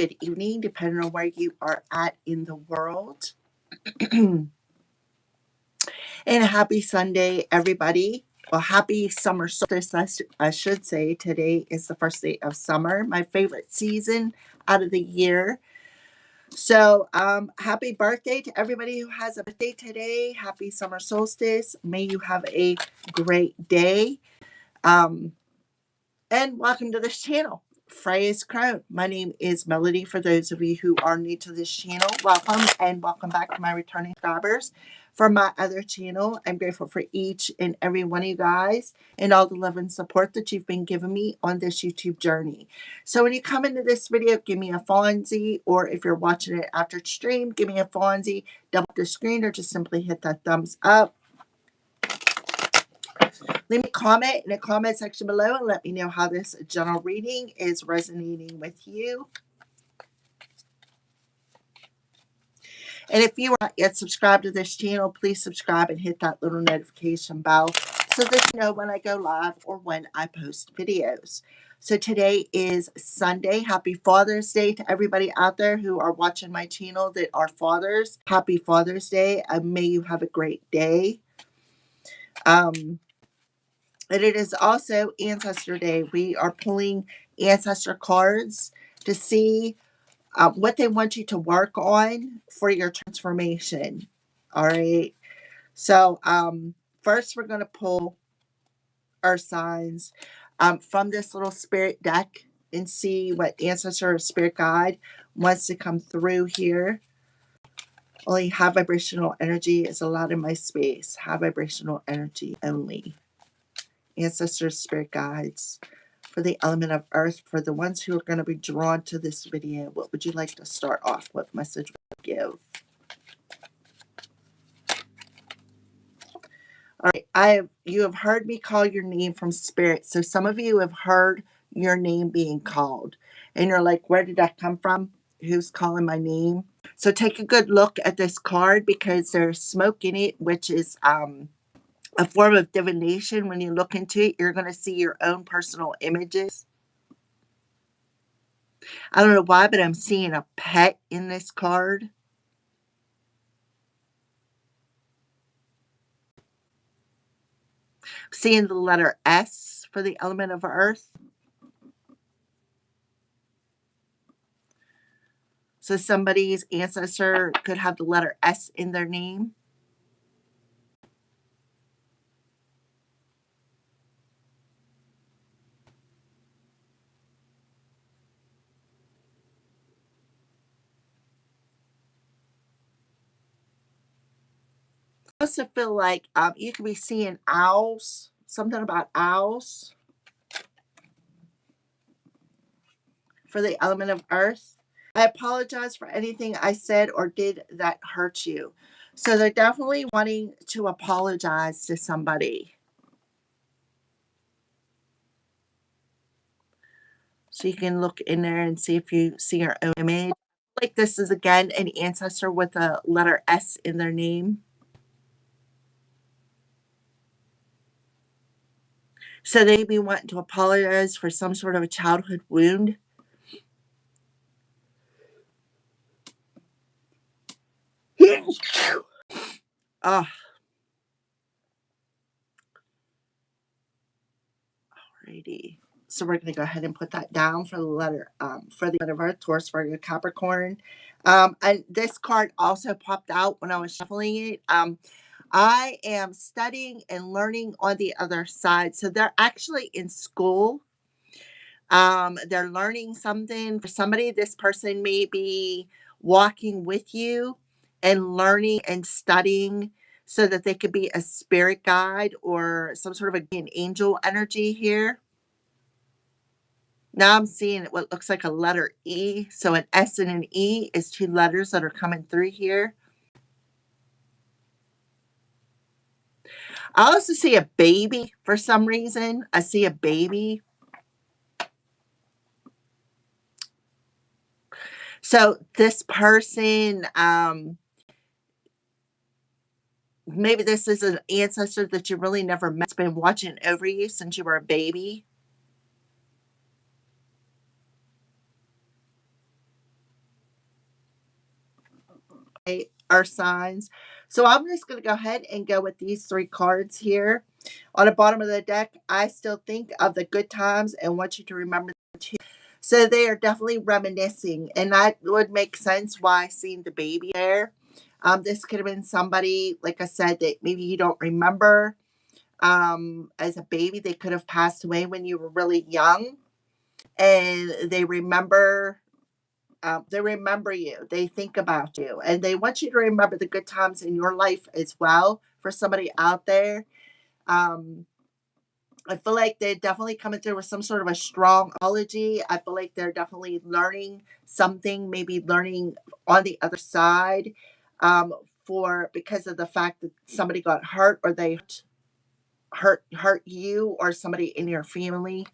good evening, depending on where you are at in the world. And a happy Sunday, everybody. Well, happy summer solstice, I should say. Today is the first day of summer, my favorite season out of the year. So, happy birthday to everybody who has a birthday today. Happy summer solstice. May you have a great day. Um, and welcome to this channel, Freya's Crown. My name is Melody. For those of you who are new to this channel, welcome and welcome back to my returning subscribers from my other channel. I'm grateful for each and every one of you guys and all the love and support that you've been giving me on this YouTube journey. So when you come into this video, give me a fonzie, or if you're watching it after stream, give me a fonzie, double the screen, or just simply hit that thumbs up. Leave me a comment in the comment section below and let me know how this general reading is resonating with you. And if you are not yet subscribed to this channel, please subscribe and hit that little notification bell so that you know when I go live or when I post videos. So today is Sunday. Happy Father's Day to everybody out there who are watching my channel that are fathers. Happy Father's Day. May you have a great day. And it is also Ancestor Day. We are pulling ancestor cards to see what they want you to work on for your transformation. All right. So first we're going to pull earth signs from this little spirit deck and see what ancestor or spirit guide wants to come through here. Only high vibrational energy is allowed in my space. High vibrational energy only. Ancestors, spirit guides for the element of earth, for the ones who are going to be drawn to this video. What would you like to start off? What message would you give? All right, you have heard me call your name from spirit. So some of you have heard your name being called and you're like, where did that come from? Who's calling my name? So take a good look at this card because there's smoke in it, which is a form of divination. When you look into it, you're going to see your own personal images. I don't know why, but I'm seeing a pet in this card. I'm seeing the letter S for the element of earth. So somebody's ancestor could have the letter S in their name. I also feel like you could be seeing owls, something about owls for the element of earth. I apologize for anything I said or did that hurt you. So they're definitely wanting to apologize to somebody. So you can look in there and see if you see your own image. Like this is again an ancestor with a letter S in their name. So they may be wanting to apologize for some sort of a childhood wound. Oh. Alrighty. So we're going to go ahead and put that down for the letter for the letter of Earth, Taurus, Virgo, Capricorn. And this card also popped out when I was shuffling it. I am studying and learning on the other side. So they're actually in school. They're learning something. For somebody, this person may be walking with you and learning and studying so that they could be a spirit guide or some sort of an angel energy here. Now I'm seeing what looks like a letter E. So an S and an E is two letters that are coming through here. I also see a baby for some reason. I see a baby. So this person, maybe this is an ancestor that you really never met. It's been watching over you since you were a baby. Earth signs. So I'm just going to go ahead and go with these three cards here. On the bottom of the deck, I still think of the good times and want you to remember them too. So they are definitely reminiscing, and that would make sense why seeing the baby there. This could have been somebody, like I said, that maybe you don't remember as a baby. They could have passed away when you were really young, and they remember you. They think about you, and they want you to remember the good times in your life as well. For somebody out there, um, I feel like they're definitely coming through with some sort of a strong apology. I feel like they're definitely learning something, maybe learning on the other side, for because of the fact that somebody got hurt or they hurt you or somebody in your family.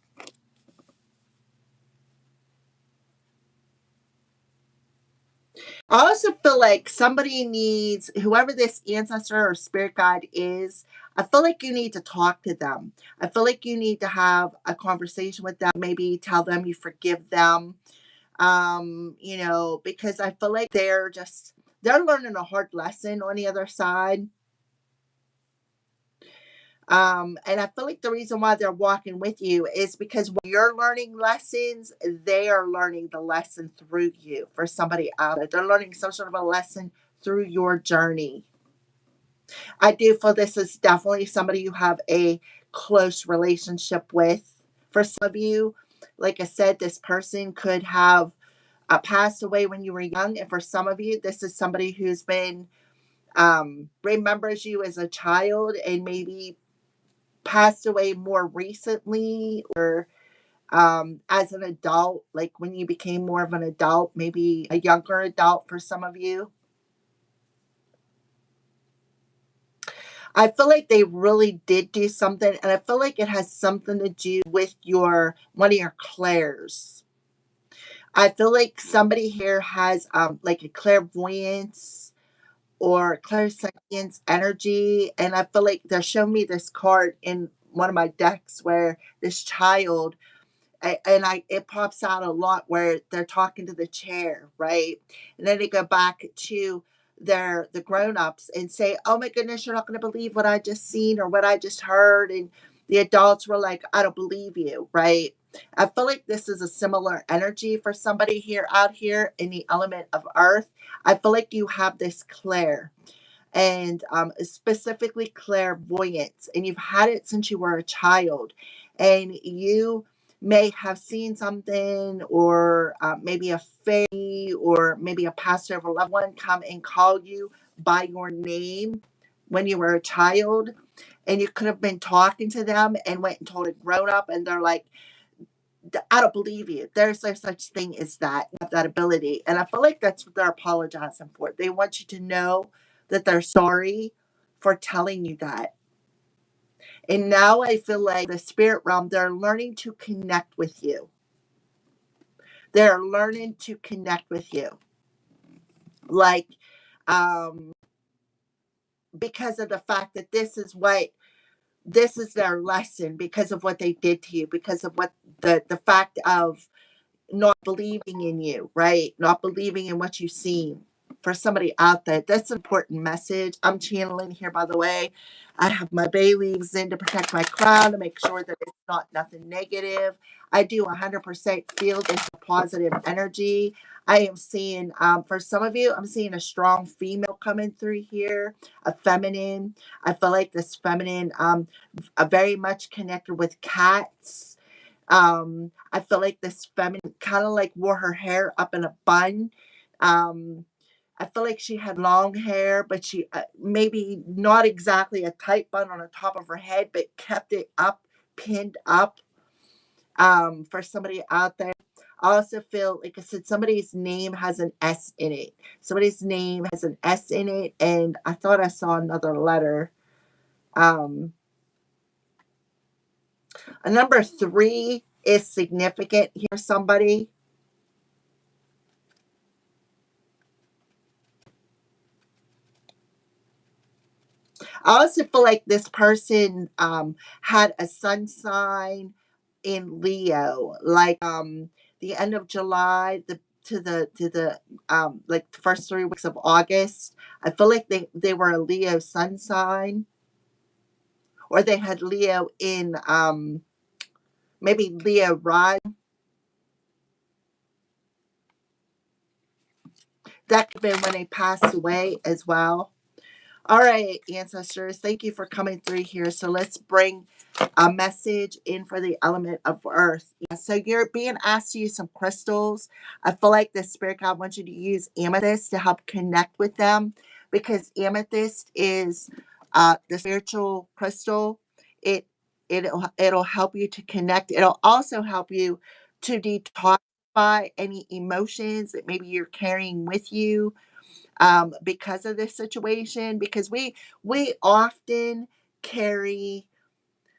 I also feel like somebody needs, whoever this ancestor or spirit guide is, I feel like you need to talk to them. I feel like you need to have a conversation with them, maybe tell them you forgive them. Because I feel like they're learning a hard lesson on the other side. And I feel like the reason why they're walking with you is because when you're learning lessons, they are learning the lesson through you. For somebody out there, they're learning some sort of a lesson through your journey. I do feel this is definitely somebody you have a close relationship with. For some of you, like I said, this person could have passed away when you were young. And for some of you, this is somebody who's been, remembers you as a child and maybe passed away more recently, or as an adult, like when you became more of an adult, maybe a younger adult for some of you. I feel like they really did do something, and I feel like it has something to do with your one of your clairs. I feel like somebody here has like a clairvoyance or clairsentience energy, and I feel like they're showing me this card in one of my decks where this child, and I it pops out a lot where they're talking to the chair, right? And then they go back to the grown-ups and say, "Oh my goodness, you're not going to believe what I just seen or what I just heard." And the adults were like, "I don't believe you," right? I feel like this is a similar energy for somebody here out here in the element of earth. I feel like you have this clair, and specifically clairvoyance, and you've had it since you were a child, and you may have seen something, or maybe a fairy, or maybe a pastor of a loved one come and call you by your name when you were a child, and you could have been talking to them and went and told a grown up, and they're like, "I don't believe you. There's no such thing as that. You have that ability." And I feel like that's what they're apologizing for. They want you to know that they're sorry for telling you that. And now I feel like the spirit realm, they're learning to connect with you. They're learning to connect with you. Like, um, because of the fact that this is their lesson, because of what they did to you, because of what the fact of not believing in you, right? Not believing in what you've seen. For somebody out there, that's an important message. I'm channeling here, by the way. I have my bay leaves in to protect my crown, to make sure that it's not nothing negative. I do 100% feel this positive energy. I am seeing, for some of you, I'm seeing a strong female coming through here, a feminine. I feel like this feminine, very much connected with cats. I feel like this feminine kind of like wore her hair up in a bun. Um, I feel like she had long hair, but she maybe not exactly a tight bun on the top of her head, but kept it up, pinned up. For somebody out there, I also feel like I said, somebody's name has an S in it. Somebody's name has an S in it, and I thought I saw another letter. Um, a number three is significant here. Somebody, I also feel like this person had a sun sign in Leo, like the end of July, the to the like the first 3 weeks of August. I feel like they were a Leo sun sign, or they had Leo in maybe Leo rising. That could have been when they passed away as well. All right, ancestors, thank you for coming through here. So let's bring a message in for the element of earth. Yeah, so you're being asked to use some crystals. I feel like the spirit guide wants you to use amethyst to help connect with them, because amethyst is the spiritual crystal. It it'll help you to connect. It'll also help you to detoxify any emotions that maybe you're carrying with you because of this situation. Because we often carry,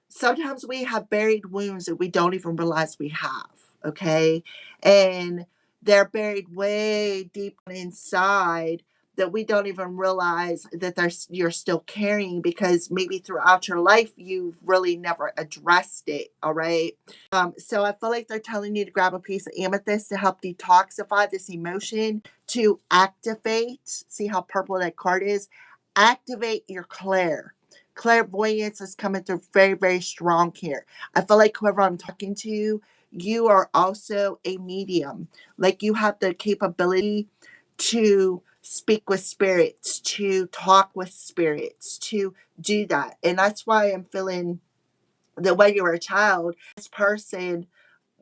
sometimes we have buried wounds that we don't even realize we have. Okay, and they're buried way deep inside that we don't even realize that you're still carrying, because maybe throughout your life you've really never addressed it. All right, so I feel like they're telling you to grab a piece of amethyst to help detoxify this emotion, to activate. See how purple that card is? Activate your clairvoyance is coming through very, very strong here. I feel like whoever I'm talking to, you are also a medium. Like, you have the capability to speak with spirits, to talk with spirits, to do that. And that's why I'm feeling that when you were a child, this person,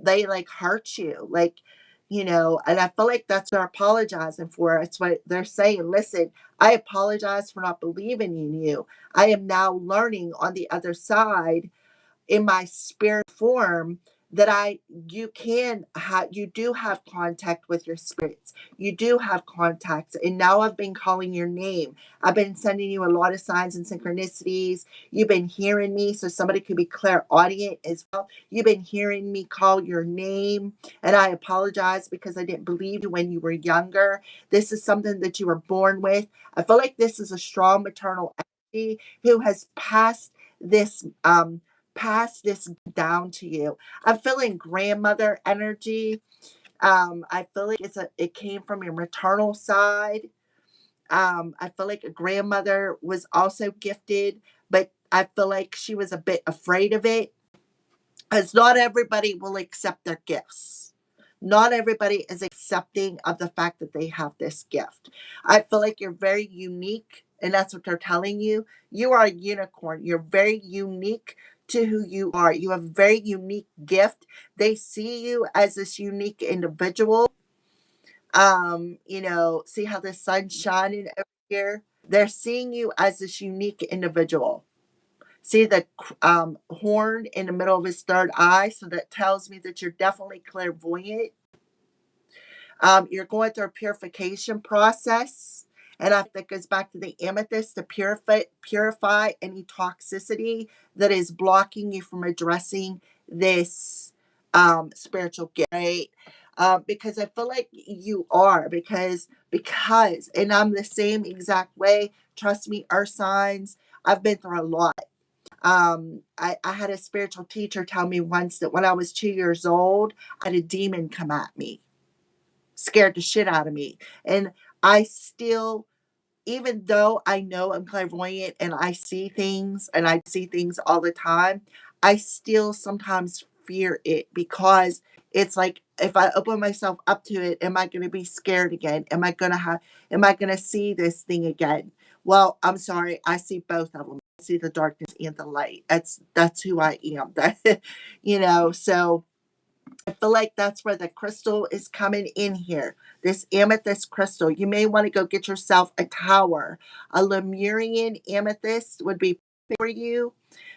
they like hurt you. Like, and I feel like that's what they're apologizing for. It's what they're saying. Listen, I apologize for not believing in you. I am now learning on the other side, in my spirit form, that you do have contact with your spirits. You do have contacts. And now I've been calling your name. I've been sending you a lot of signs and synchronicities. You've been hearing me. So somebody could be clairaudient as well. You've been hearing me call your name. And I apologize because I didn't believe you when you were younger. This is something that you were born with. I feel like this is a strong maternal energy who has pass this down to you. I'm feeling grandmother energy. I feel like it came from your maternal side. I feel like a grandmother was also gifted, but I feel like she was a bit afraid of it, because not everybody will accept their gifts. Not everybody is accepting of the fact that they have this gift. I feel like you're very unique, and that's what they're telling you. You are a unicorn. You're very unique to who you are. You have a very unique gift. They see you as this unique individual. See how the sun's shining over here? They're seeing you as this unique individual. See the horn in the middle of his third eye? So that tells me that you're definitely clairvoyant. You're going through a purification process. And I think that goes back to the amethyst to purify any toxicity that is blocking you from addressing this spiritual gift, right? Because I feel like you are, because, and I'm the same exact way. Trust me, earth signs, I've been through a lot. I had a spiritual teacher tell me once that when I was 2 years old, I had a demon come at me, scared the shit out of me. And I still, even though I know I'm clairvoyant and I see things, and I see things all the time, I still sometimes fear it, because it's like, if I open myself up to it, am I going to be scared again? Am I going to see this thing again? Well, I'm sorry. I see both of them. I see the darkness and the light. That's who I am. So I feel like that's where the crystal is coming in here. This amethyst crystal. You may want to go get yourself a tower. A Lemurian amethyst would be for you,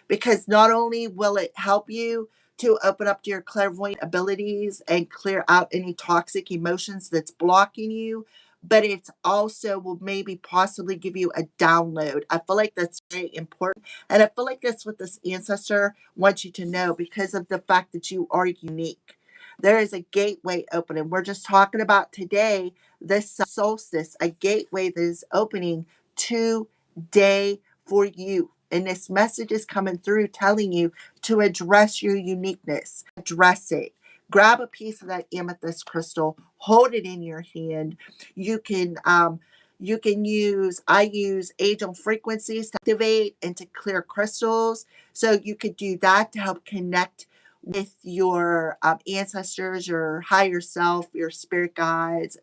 because not only will it help you to open up to your clairvoyant abilities and clear out any toxic emotions that's blocking you, but it's also will maybe possibly give you a download. I feel like that's very important. And I feel like that's what this ancestor wants you to know, because of the fact that you are unique. There is a gateway opening. We're just talking about today, this solstice, a gateway that is opening today for you. And this message is coming through telling you to address your uniqueness, address it, grab a piece of that amethyst crystal, hold it in your hand. You can I use angel frequencies to activate and to clear crystals. So you could do that to help connect with your ancestors, your higher self, your spirit guides.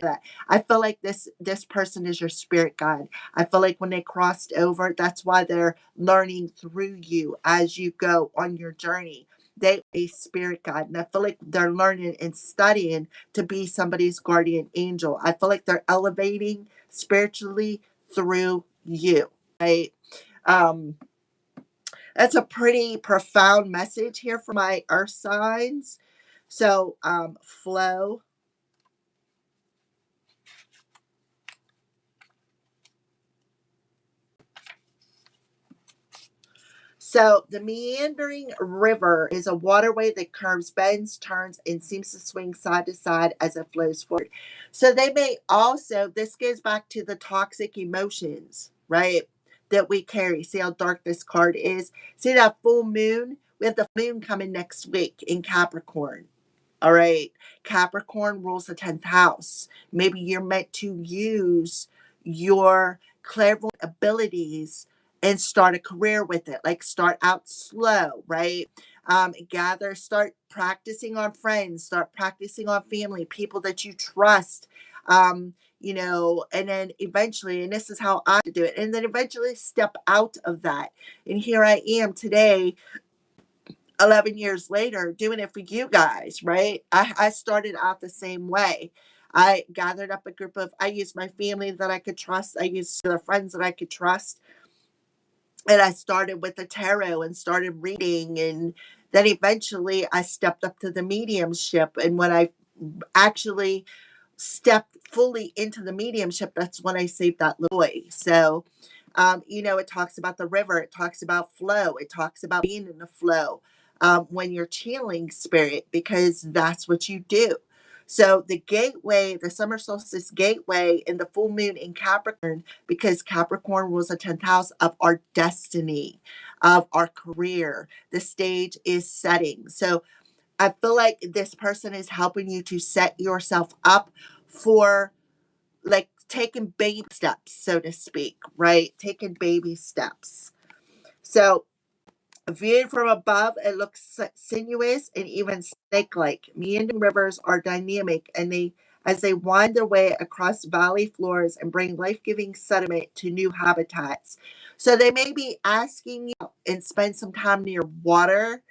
I feel like this person is your spirit guide. I feel like when they crossed over, that's why they're learning through you as you go on your journey. They a spirit guide, and I feel like they're learning and studying to be somebody's guardian angel. I feel like they're elevating spiritually through you, right? Um, that's a pretty profound message here for my earth signs. So, flow. So, the meandering river is a waterway that curves, bends, turns, and seems to swing side to side as it flows forward. So, they may also, this goes back to the toxic emotions, right? That we carry. See how dark this card is? See that full moon? We have the moon coming next week in Capricorn. All right. Capricorn rules the 10th house. Maybe you're meant to use your clairvoyant abilities and start a career with it. Like start out slow, right? Start practicing on friends, start practicing on family, people that you trust. And then eventually, and this is how I do it, and then eventually step out of that. And here I am today 11 years later doing it for you guys, right? I started out the same way. I gathered up a group of, I used my family that I could trust, I used the friends that I could trust, and I started with the tarot and started reading. And then eventually I stepped up to the mediumship. And when I actually stepped fully into the mediumship, that's when I saved that little boy. So, it talks about the river, it talks about flow, it talks about being in the flow when you're channeling spirit, because that's what you do. So, the gateway, the summer solstice gateway, and the full moon in Capricorn, because Capricorn rules the 10th house of our destiny, of our career. The stage is setting. So, I feel like this person is helping you to set yourself up for like taking baby steps, so to speak, right? Taking baby steps. So, viewed from above, it looks sinuous and even snake-like. Meandering rivers are dynamic, and as they wind their way across valley floors and bring life-giving sediment to new habitats. So they may be asking you and spend some time near water.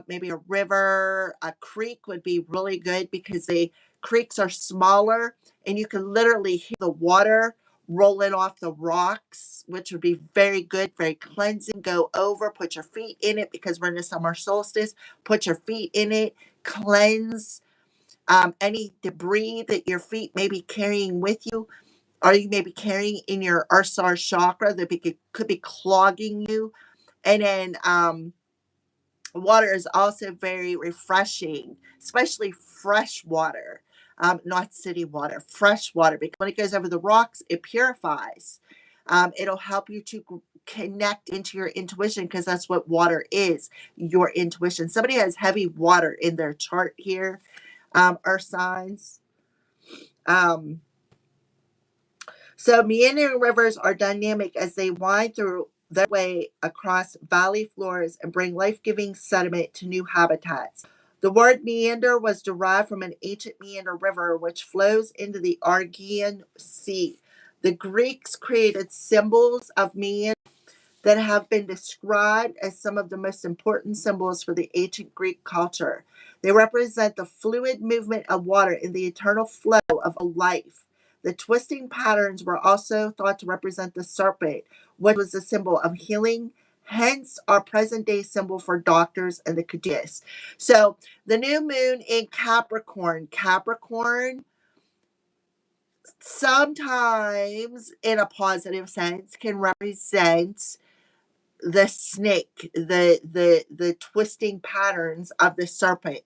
Maybe a river, a creek would be really good because the creeks are smaller and you can literally hear the water rolling off the rocks, which would be very good, very cleansing. Go over, put your feet in it because we're in the summer solstice. Put your feet in it, cleanse any debris that your feet may be carrying with you, or you may be carrying in your Ursar chakra that could be clogging you. And then, water is also very refreshing, especially fresh water, not city water, fresh water, because when it goes over the rocks, it purifies. It'll help you to connect into your intuition because that's what water is, your intuition. Somebody has heavy water in their chart here, earth signs. Um, so meandering rivers are dynamic as they wind through their way across valley floors and bring life-giving sediment to new habitats. The word meander was derived from an ancient meander river which flows into the Aegean Sea. The Greeks created symbols of meander that have been described as some of the most important symbols for the ancient Greek culture. They represent the fluid movement of water in the eternal flow of a life. The twisting patterns were also thought to represent the serpent, which was a symbol of healing, hence our present day symbol for doctors and the caduceus. So the new moon in Capricorn, Capricorn sometimes in a positive sense can represent the snake, the twisting patterns of the serpent.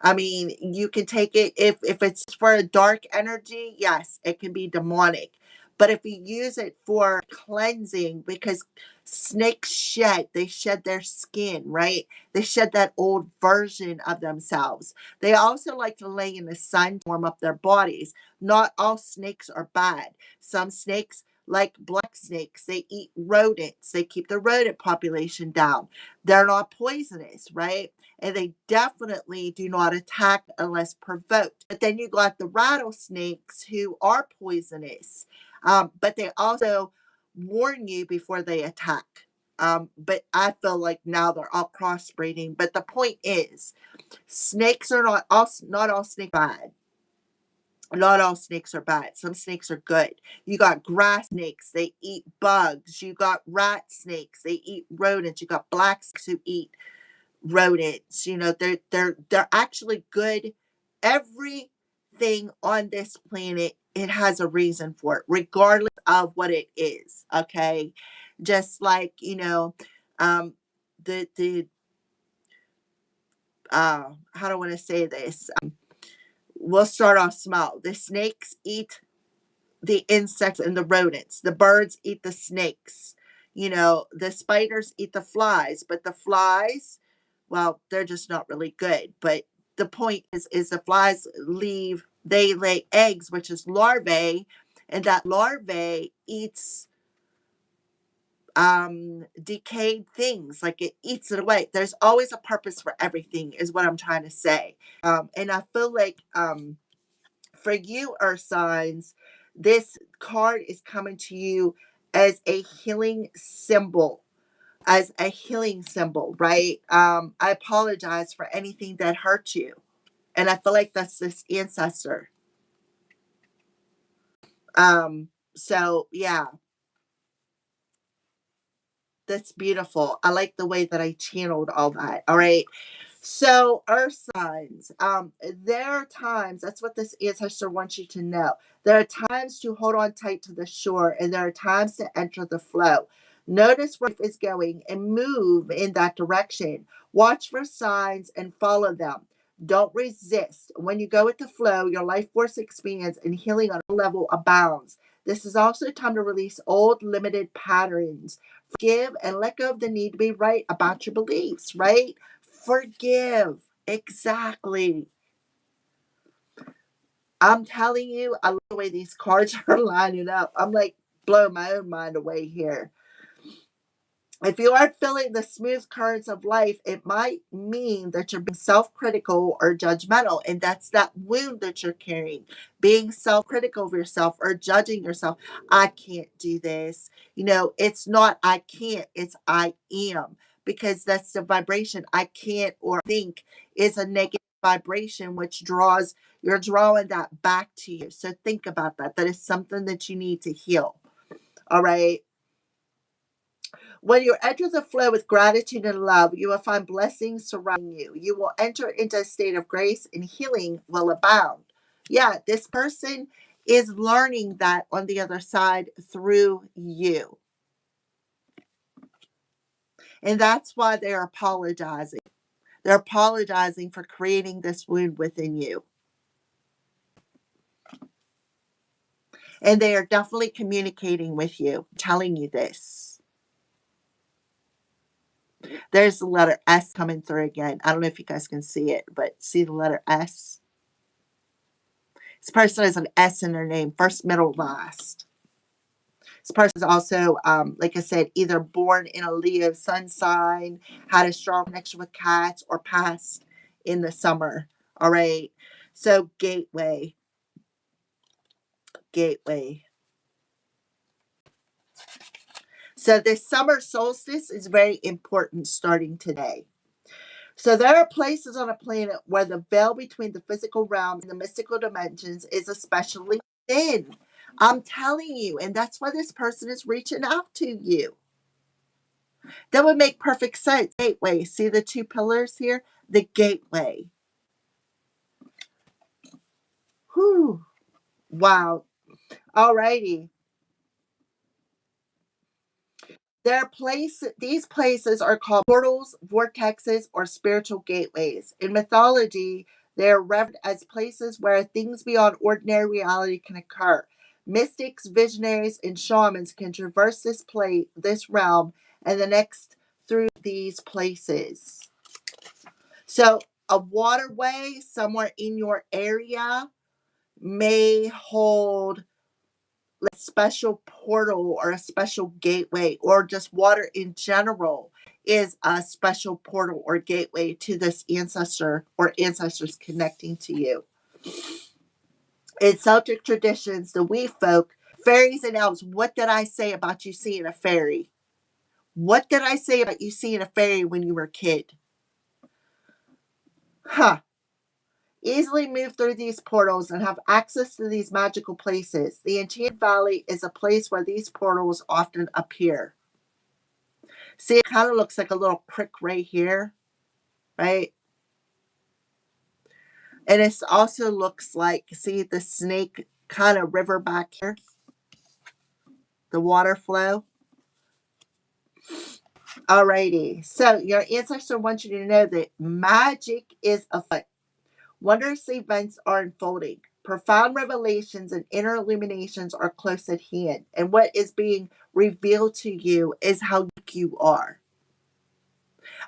I mean, you can take it if it's for a dark energy, yes, it can be demonic. But if you use it for cleansing, because Snakes shed, they shed their skin, right? They shed that old version of themselves. They also like to lay in the sun to warm up their bodies. Not all snakes are bad. Some snakes, like black snakes, they eat rodents. They keep the rodent population down. They're not poisonous, right? And they definitely do not attack unless provoked. But then you got the rattlesnakes who are poisonous, but they also warn you before they attack. But I feel like now they're all crossbreeding. But the point is, snakes are not all snakes bad. Not all snakes are bad. Some snakes are good. You got grass snakes, they eat bugs. You got rat snakes, they eat rodents. You got black snakes who eat rodents. You know, they're actually good. Everything on this planet, it has a reason for it, regardless of what it is. Okay. Just like, um the how do I want to say this? We'll start off small. The snakes eat the insects and the rodents. The birds eat the snakes. The spiders eat the flies, but the flies, well, they're just not really good. But the point is the flies they lay eggs, which is larvae, and that larvae eats decayed things, like it eats it away. There's always a purpose for everything, is what I'm trying to say. And I feel like for you, earth signs, this card is coming to you as a healing symbol, right? I apologize for anything that hurt you. And I feel like that's this ancestor. So yeah, that's beautiful. I like the way that I channeled all that. All right. So, earth signs, there are times, that's what this ancestor wants you to know. There are times to hold on tight to the shore, and there are times to enter the flow. Notice where life is going and move in that direction. Watch for signs and follow them. Don't resist. When you go with the flow, your life force expands and healing on a level abounds. This is also time to release old limited patterns. Forgive and let go of the need to be right about your beliefs, right? Forgive. Exactly. I'm telling you, I love the way these cards are lining up. I'm like blowing my own mind away here. If you aren't feeling the smooth currents of life, it might mean that you're being self critical or judgmental. And that's that wound that you're carrying. Being self critical of yourself or judging yourself. I can't do this. It's not I can't, it's I am. Because that's the vibration. I can't or think is a negative vibration, which you're drawing that back to you. So think about that. That is something that you need to heal. All right. When you enter the flow with gratitude and love, you will find blessings surrounding you. You will enter into a state of grace and healing will abound. Yeah, this person is learning that on the other side through you. And that's why they're apologizing. They're apologizing for creating this wound within you. And they are definitely communicating with you, telling you this. There's the letter S coming through again. I don't know if you guys can see it, but see the letter S? This person has an S in their name, first, middle, last. This person is also, like I said, either born in a Leo sun sign, had a strong connection with cats, or passed in the summer. All right. So, gateway. Gateway. So, this summer solstice is very important starting today. So there are places on a planet where the veil between the physical realm and the mystical dimensions is especially thin. I'm telling you, and that's why this person is reaching out to you. That would make perfect sense. Gateway. See the two pillars here? The gateway. Whew. Wow. Alrighty. These places are called portals, vortexes, or spiritual gateways. In mythology, they're revered as places where things beyond ordinary reality can occur. Mystics, visionaries, and shamans can traverse this realm and the next through these places. So a waterway somewhere in your area may hold a special portal or a special gateway, or just water in general is a special portal or gateway to this ancestor or ancestors connecting to you. In Celtic traditions, the Wee folk, fairies and elves, what did I say about you seeing a fairy? What did I say about you seeing a fairy when you were a kid? Huh. Easily move through these portals and have access to these magical places. The Enchanted Valley is a place where these portals often appear. See, it kind of looks like a little prick right here, right? And it also looks like, see the snake kind of river back here? The water flow. Alrighty, so your ancestor wants you to know that magic is afoot. Wondrous events are unfolding. Profound revelations and inner illuminations are close at hand. And what is being revealed to you is how unique you are.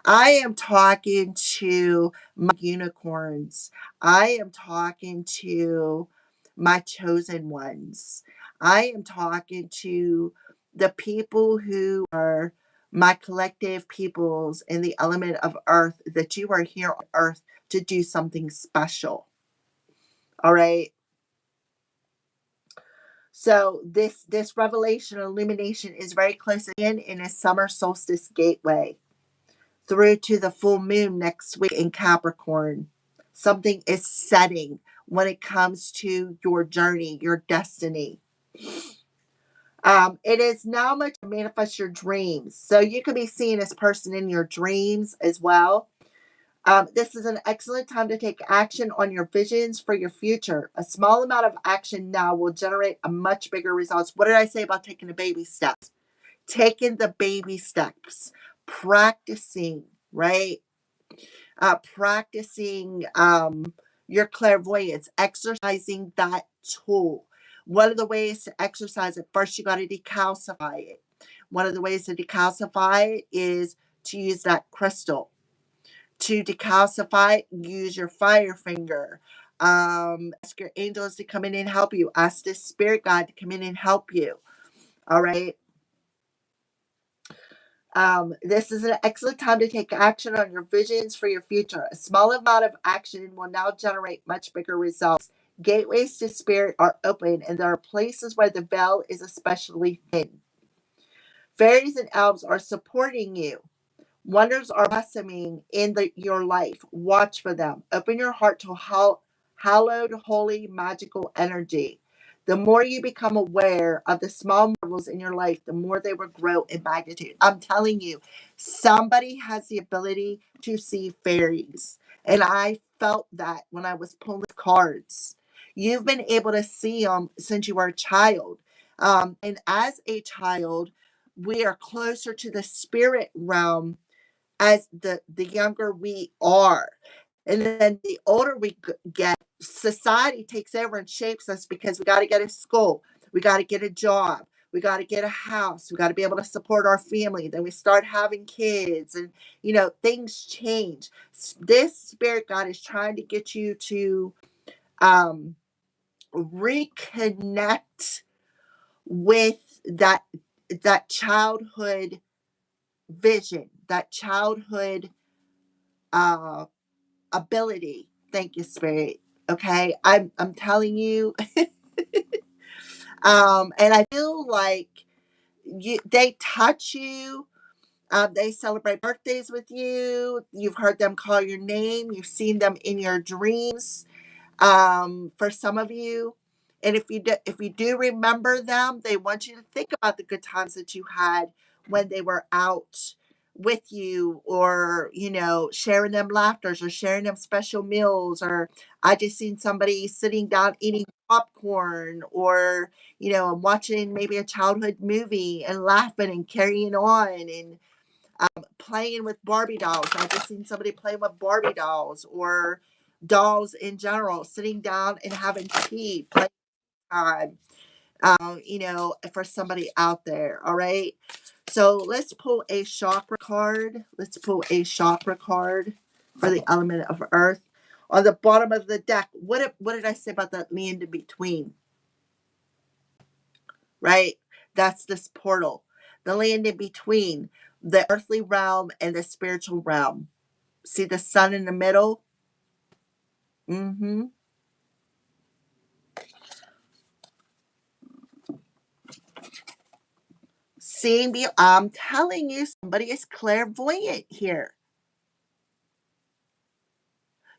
I am talking to my unicorns. I am talking to my chosen ones. I am talking to the people who are my collective peoples in the element of earth, that you are here on earth to do something special. All right. So this revelation illumination is very close in a summer solstice gateway through to the full moon next week in Capricorn. Something is setting when it comes to your journey, your destiny. It is now much to manifest your dreams. So you could be seeing this person in your dreams as well. This is an excellent time to take action on your visions for your future. A small amount of action now will generate a much bigger results. What did I say about taking the baby steps? Taking the baby steps, practicing, right? Practicing your clairvoyance, exercising that tool. One of the ways to exercise it, first you got to decalcify it. One of the ways to decalcify it is to use that crystal. To decalcify, use your fire finger. Ask your angels to come in and help you. Ask the spirit guide to come in and help you. All right. This is an excellent time to take action on your visions for your future. A small amount of action will now generate much bigger results. Gateways to spirit are open, and there are places where the veil is especially thin. Fairies and elves are supporting you. Wonders are blossoming in your life. Watch for them. Open your heart to hallowed, holy, magical energy. The more you become aware of the small marvels in your life, the more they will grow in magnitude. I'm telling you, somebody has the ability to see fairies. And I felt that when I was pulling cards. You've been able to see them since you were a child. And as a child, we are closer to the spirit realm as the younger we are. And then the older we get, society takes over and shapes us because we got to get a school, we got to get a job, we got to get a house, we got to be able to support our family. Then we start having kids, and things change. This spirit guide is trying to get you to um, reconnect with that childhood vision, that childhood uh ability. Thank you, spirit. Okay, I'm telling you. And I feel like they touch you. They celebrate birthdays with you. You've heard them call your name. You've seen them in your dreams. For some of you, and if you do remember them, they want you to think about the good times that you had when they were out with you, or sharing them laughters, or sharing them special meals, or I just seen somebody sitting down eating popcorn, or watching maybe a childhood movie and laughing and carrying on, and playing with Barbie dolls. I just seen somebody playing with Barbie dolls, or dolls in general, sitting down and having tea, playtime. for somebody out there. All right. So let's pull a chakra card. Let's pull a chakra card for the element of earth. On the bottom of the deck, what did I say about that land in between? Right? That's this portal. The land in between the earthly realm and the spiritual realm. See the sun in the middle? Mm-hmm. Seeing me, I'm telling you, somebody is clairvoyant here.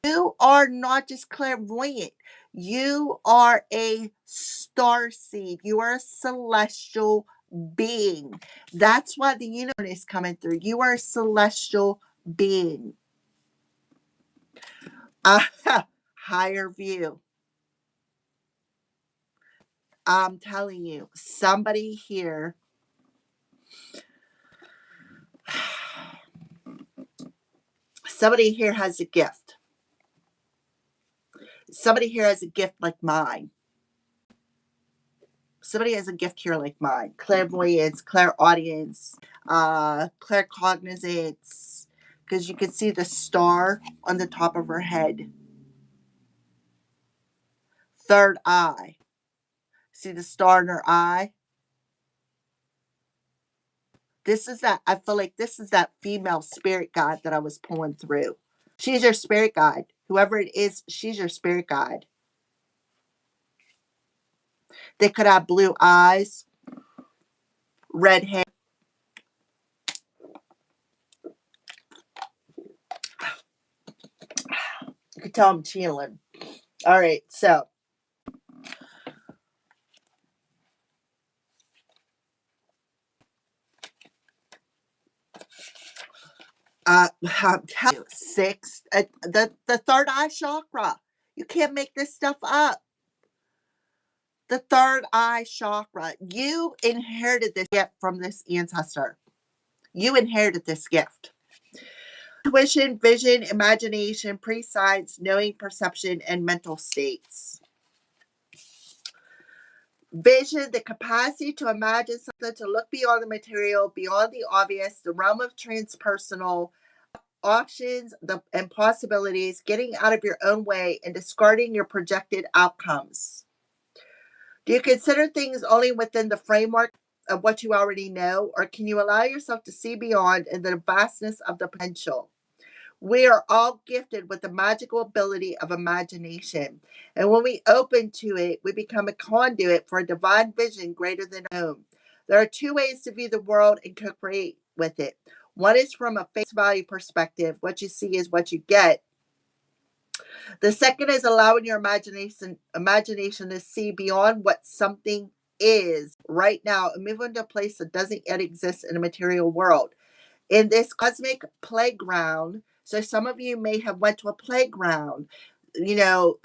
You are not just clairvoyant. You are a star seed. You are a celestial being. That's why the universe is coming through. You are a celestial being. Higher view. I'm telling you, somebody here has a gift. Somebody here has a gift like mine. Somebody has a gift here like mine. Clairvoyance, clairaudience, claircognizance. Because you can see the star on the top of her head. Third eye. See the star in her eye? I feel like this is that female spirit guide that I was pulling through. She's your spirit guide. Whoever it is, she's your spirit guide. They could have blue eyes, red hair. You could tell I'm chilling. All right, so I'm telling you, the third eye chakra. You can't make this stuff up. The third eye chakra. You inherited this gift from this ancestor. You inherited this gift. Intuition, vision, imagination, prescience, knowing, perception, and mental states. Vision, the capacity to imagine something, to look beyond the material, beyond the obvious, the realm of transpersonal options and possibilities, getting out of your own way and discarding your projected outcomes. Do you consider things only within the framework of what you already know, or can you allow yourself to see beyond in the vastness of the potential? We are all gifted with the magical ability of imagination. And when we open to it, we become a conduit for a divine vision greater than our own. There are two ways to view the world and co create with it. One is from a face value perspective. What you see is what you get. The second is allowing your imagination to see beyond what something is right now and move into a place that doesn't yet exist in a material world. In this cosmic playground, so some of you may have went to a playground. You know,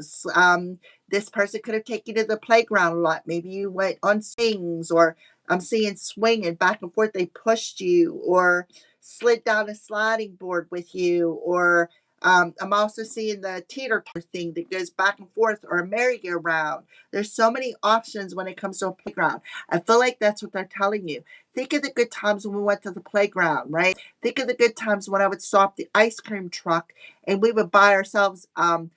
this person could have taken you to the playground a lot. Maybe you went on swings, or I'm seeing swinging back and forth. They pushed you, or slid down a sliding board with you, or I'm also seeing the teeter thing that goes back and forth, or a merry-go-round. There's so many options when it comes to a playground. I feel like that's what they're telling you. Think of the good times when we went to the playground, right? Think of the good times when I would stop the ice cream truck and we would buy ourselves an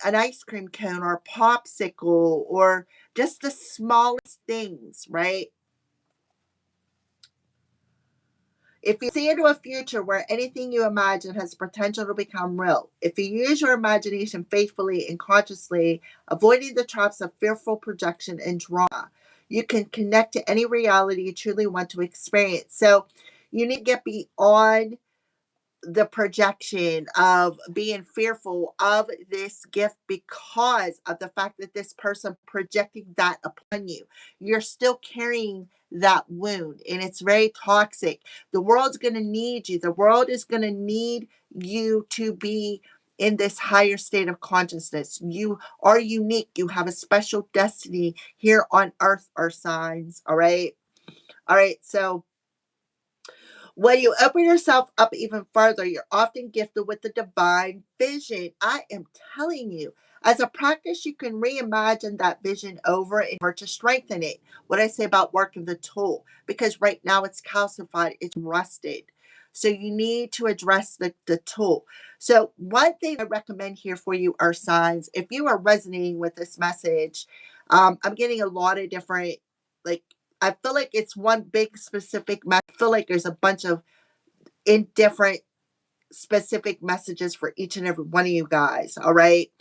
ice cream cone or a popsicle, or just the smallest things, right? If you see into a future where anything you imagine has potential to become real, if you use your imagination faithfully and consciously, avoiding the traps of fearful projection and drama, you can connect to any reality you truly want to experience. So you need to get beyond the projection of being fearful of this gift because of the fact that this person projecting that upon you. You're still carrying that wound, and it's very toxic. The world's going to need you. The world is going to need you to be in this higher state of consciousness. You are unique. You have a special destiny here on earth, our signs. All right. All right. So when you open yourself up even further, you're often gifted with the divine vision. I am telling you, As a practice, you can reimagine that vision over and over to strengthen it. What I say about working the tool, because right now it's calcified, it's rusted. So you need to address the tool. So one thing I recommend here for you are signs. If you are resonating with this message, I'm getting a lot of different, like, I feel like it's one big specific message. I feel like there's a bunch of indifferent specific messages for each and every one of you guys. All right.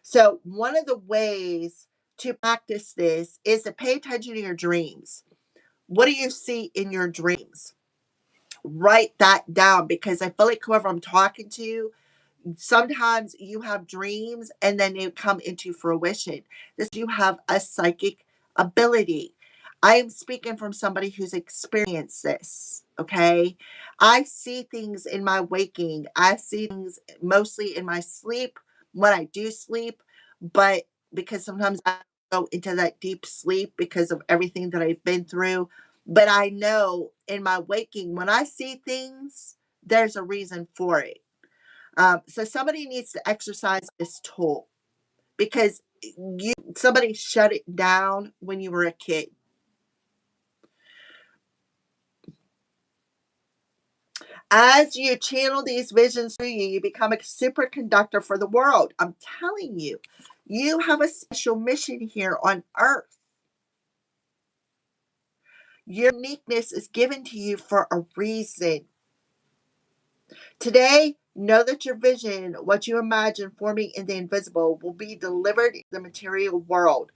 So, one of the ways to practice this is to pay attention to your dreams. What do you see in your dreams? Write that down, because I feel like whoever I'm talking to, sometimes you have dreams and then they come into fruition. This, you have a psychic ability. I am speaking from somebody who's experienced this. Okay. I see things in my waking. I see things mostly in my sleep when I do sleep, but because sometimes I go into that deep sleep because of everything that I've been through. But I know in my waking, when I see things, there's a reason for it. So somebody needs to exercise this tool, because somebody shut it down when you were a kid. As you channel these visions through you, you become a superconductor for the world. I'm telling you, you have a special mission here on earth. Your uniqueness is given to you for a reason. Today, know that your vision, what you imagine forming in the invisible, will be delivered in the material world.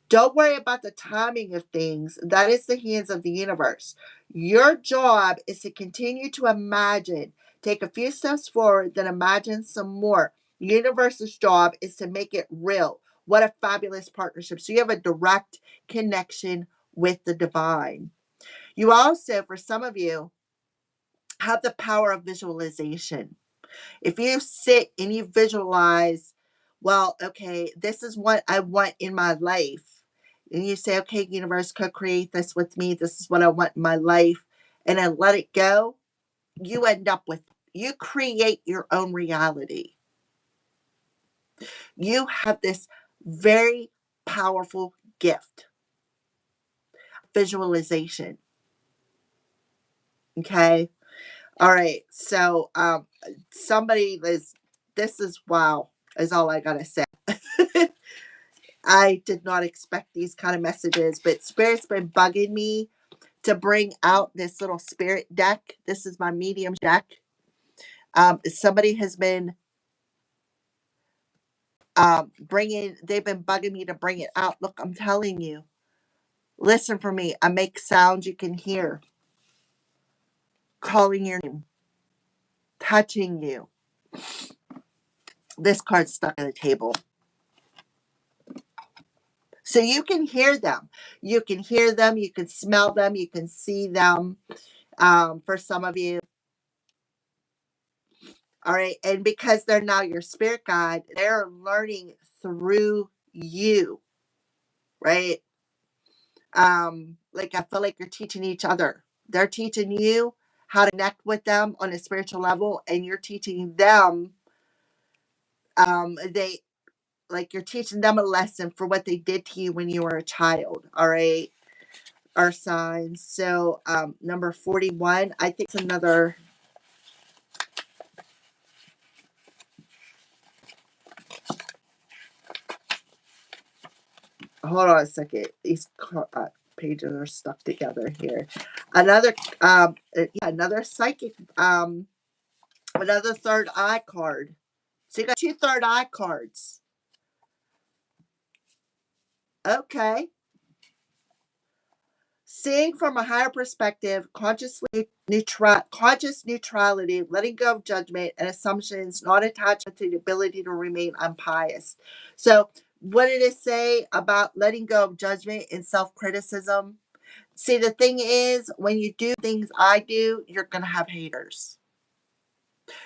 Don't worry about the timing of things. That is the hands of the universe. Your job is to continue to imagine. Take a few steps forward, then imagine some more. The universe's job is to make it real. What a fabulous partnership. So you have a direct connection with the divine. You also, for some of you, have the power of visualization. If you sit and you visualize, well, okay, this is what I want in my life. And you say, okay, universe, co-create this with me. This is what I want in my life. And then let it go. You end up with, you create your own reality. You have this very powerful gift, visualization. Okay. All right. So somebody is, this is wow, is all I gotta say. I did not expect these kind of messages, but Spirit's been bugging me to bring out this little spirit deck. This is my medium deck. Somebody has been they've been bugging me to bring it out. Look, I'm telling you, listen for me. I make sounds you can hear, calling your name, touching you. This card's stuck on the table. So you can hear them. You can hear them. You can smell them. You can see them. For some of you, all right. And because they're now your spirit guide, they're learning through you, right? Like I feel like you're teaching each other. They're teaching you how to connect with them on a spiritual level, and you're teaching them, they, like, you're teaching them a lesson for what they did to you when you were a child. All right. Our signs. So number 41, I think it's another. Hold on a second. These pages are stuck together here. Another, another psychic, another third eye card. So you got two third eye cards. Okay. Seeing from a higher perspective, conscious neutrality, letting go of judgment and assumptions, not attachment to the ability to remain unbiased. So, what did it say about letting go of judgment and self criticism? See, the thing is, when you do things I do, you're going to have haters.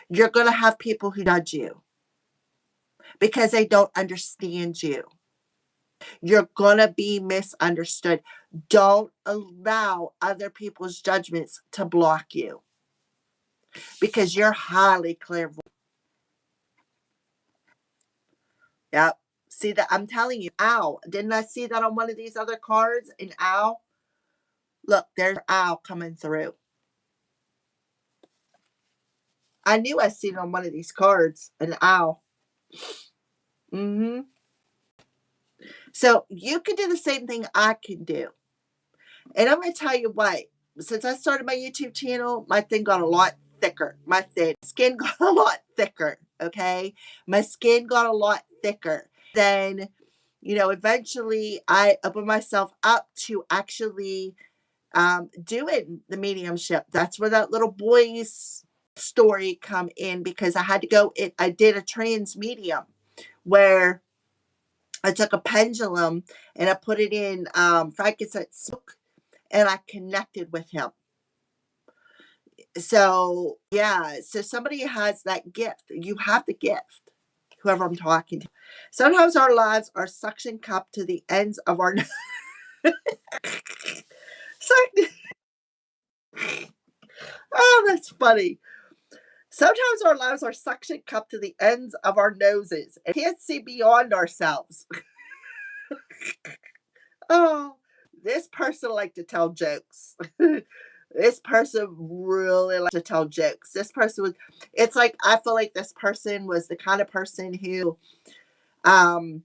You're going to have people who judge you because they don't understand you. You're going to be misunderstood. Don't allow other people's judgments to block you because you're highly clairvoyant. Yep. See that? I'm telling you, owl. Didn't I see that on one of these other cards? An owl. Look, there's an owl coming through. I knew I seen it on one of these cards. An owl. Mm-hmm. So you can do the same thing I can do. And I'm going to tell you what, since I started my YouTube channel, my thing got a lot thicker. My thin skin got a lot thicker. Okay. My skin got a lot thicker. Then, eventually I opened myself up to actually doing the mediumship. That's where that little boy's story come in, because I had to go, I did a trans medium where I took a pendulum and I put it in frankincense silk, and I connected with him. So yeah, so somebody has that gift. You have the gift, whoever I'm talking to. Sometimes our lives are suction cupped to the ends of our oh, that's funny. Sometimes our lives are suction cupped to the ends of our noses and can't see beyond ourselves. Oh, this person liked to tell jokes. This person really liked to tell jokes. This person was, it's like, I feel like this person was the kind of person who, um,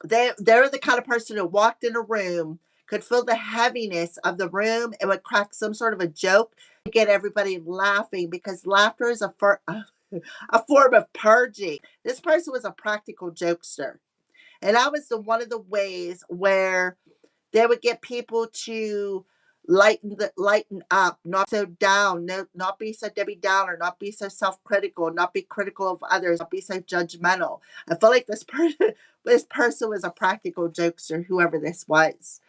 they're the kind of person who walked in a room, could feel the heaviness of the room, and would crack some sort of a joke to get everybody laughing, because laughter is a form of purging. This person was a practical jokester. And I was the one of the ways where they would get people to lighten up, not so down, no, not be so Debbie Downer, not be so self-critical, not be critical of others, not be so judgmental. I feel like this person was a practical jokester, whoever this was.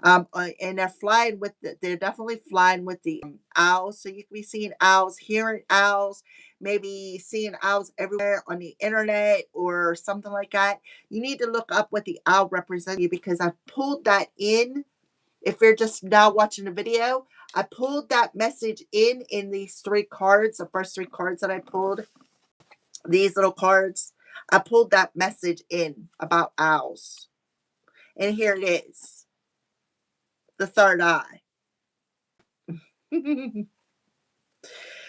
And they're definitely flying with the owls. So you can be seeing owls, hearing owls, maybe seeing owls everywhere on the internet or something like that. You need to look up what the owl represents you, because I pulled that in. If you're just now watching the video, I pulled that message in these three cards, the first three cards that I pulled, these little cards. I pulled that message in about owls. And here it is, the third eye.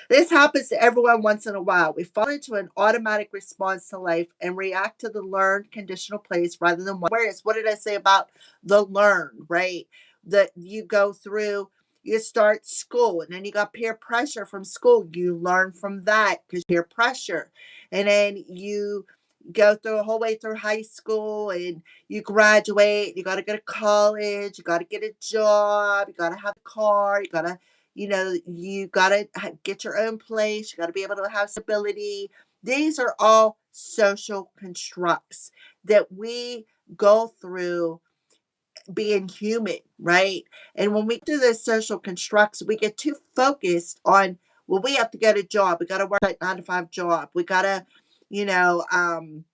This happens to everyone once in a while. We fall into an automatic response to life and react to the learned conditional place rather than awareness. What did I say about the learned, right? That you go through, you start school, and then you got peer pressure from school. You learn from that because peer pressure. And then you go through a whole way through high school, and you graduate, you got to go to college, you got to get a job, you got to have a car, you got to get your own place. You got to be able to have stability. These are all social constructs that we go through being human, right? And when we do those social constructs, we get too focused on, well, we have to get a job. We got to work that 9 to 5 job. You know, um,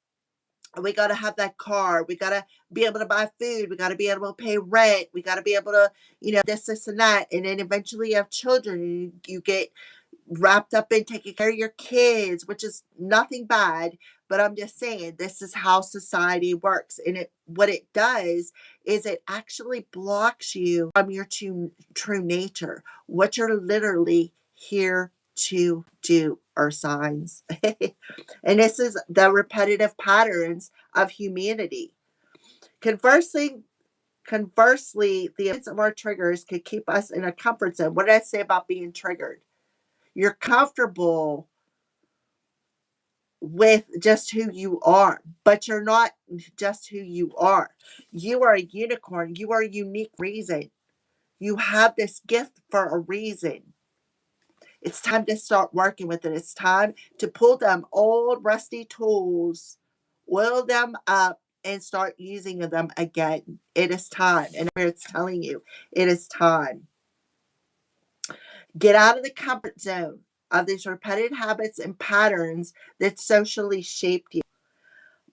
we got to have that car. We got to be able to buy food. We got to be able to pay rent. We got to be able to, this and that. And then eventually you have children, and you get wrapped up in taking care of your kids, which is nothing bad. But I'm just saying, this is how society works. And what it does is it actually blocks you from your true nature, what you're literally here to do, are signs. And this is the repetitive patterns of humanity. Conversely, the events of our triggers could keep us in a comfort zone. What did I say about being triggered? You're comfortable with just who you are, but you're not just who you are. You are a unicorn. You are a unique reason. You have this gift for a reason. It's time to start working with it. It's time to pull them old rusty tools, oil them up, and start using them again. It is time. And it's telling you, it is time. Get out of the comfort zone of these repeated habits and patterns that socially shaped you.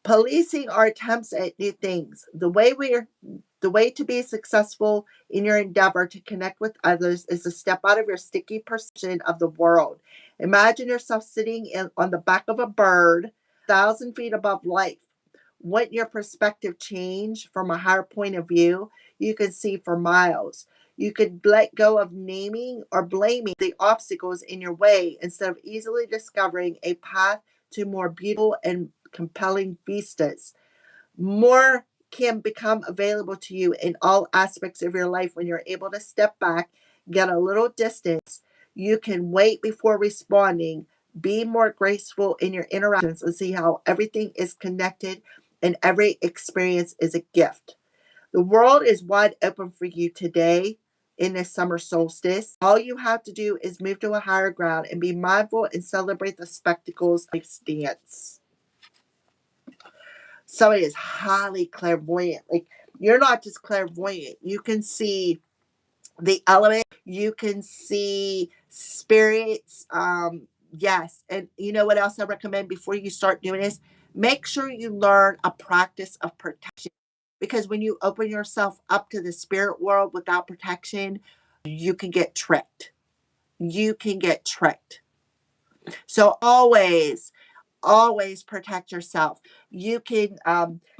Policing our attempts at new things. The way to be successful in your endeavor to connect with others is to step out of your sticky perception of the world. Imagine yourself sitting on the back of a bird, 1,000 feet above life. When your perspective change from a higher point of view, you can see for miles. You could let go of naming or blaming the obstacles in your way instead of easily discovering a path to more beautiful and compelling vistas. More can become available to you in all aspects of your life when you're able to step back, get a little distance. You can wait before responding, be more graceful in your interactions, and see how everything is connected and every experience is a gift. The world is wide open for you today in this summer solstice. All you have to do is move to a higher ground and be mindful and celebrate the spectacles life's dance. Somebody is highly clairvoyant. Like, you're not just clairvoyant, you can see the element, you can see spirits. Yes. And you know what else I recommend before you start doing this? Make sure you learn a practice of protection. Because when you open yourself up to the spirit world without protection, you can get tricked. You can get tricked. So always protect yourself. You can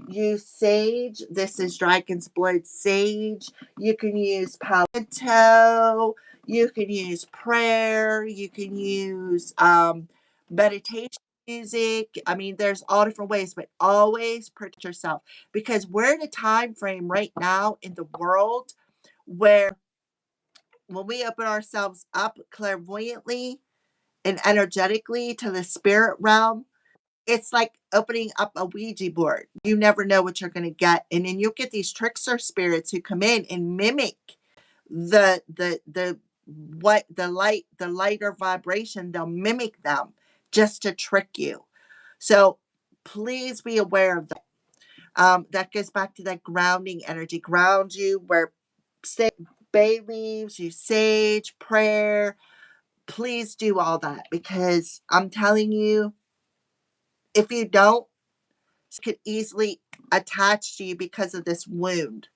use sage. This is dragon's blood sage. You can use palmetto. You can use prayer. You can use meditation music. I mean, there's all different ways, but always protect yourself, because we're in a time frame right now in the world where when we open ourselves up clairvoyantly and energetically to the spirit realm, it's like opening up a Ouija board. You never know what you're going to get. And then you'll get these trickster spirits who come in and mimic the what the lighter vibration. They'll mimic them just to trick you. So please be aware of that. That goes back to that grounding energy. Ground you where say bay leaves, you sage, prayer. Please do all that, because I'm telling you, if you don't, it could easily attach to you because of this wound.